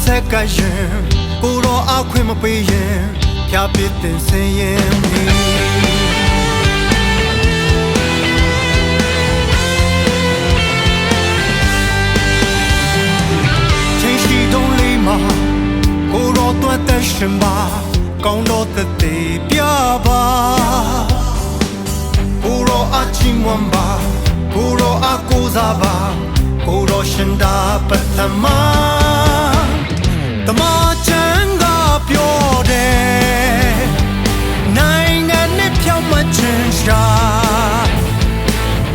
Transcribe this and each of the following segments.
ကရင်ကိုတော့အခွင့်မပေးရင်ဖြာပစ်တင်စင်ရင်ချင်းရှိတုံးလေးမှာကိုတော့တွတ်တဲ့ရှင်ပါကောင်းတော့တဲ့ပြပါကိုတော့အချင်းဝမ်းပါကိုတော့အကိုစားပါကိုတော့ရှင်တာပထမတမချမ်းကပြောတယ်နိုင်ငံနဲ့ဖြောင်းမချင်ရှာ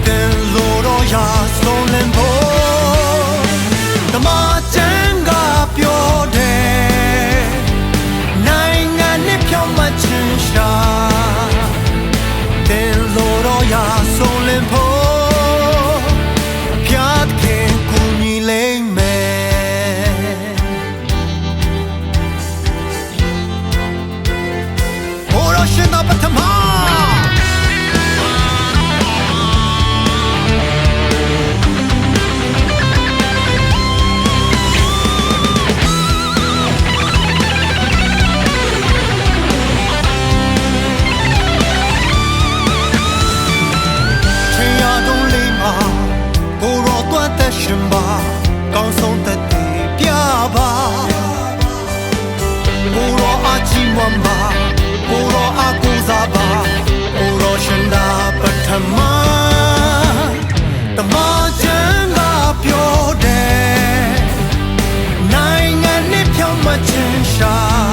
တယ်လို့တော့ရဆုံးလင်းဖို့တမချမ်းကပြောတယ်နိုင်ငံနဲ့ဖြောင်းမချင်ရှာတယ်လို့တော့ရဆုံးလင်းဖို့ရှင်သာပထမချင်းရတော့လေးမှာကိုရောတွတ်တဲ့ရှင်ပါကောင်းဆုံးတဲ့ပြပါကိုရောအချီးမွမ်းပါကိုရောအကူစားပါကိုရောရှင်သာပထမတမချမ်းကပြောတယ်နိုင်ငံနဲ့ဖြောင်းမချင်ရှာ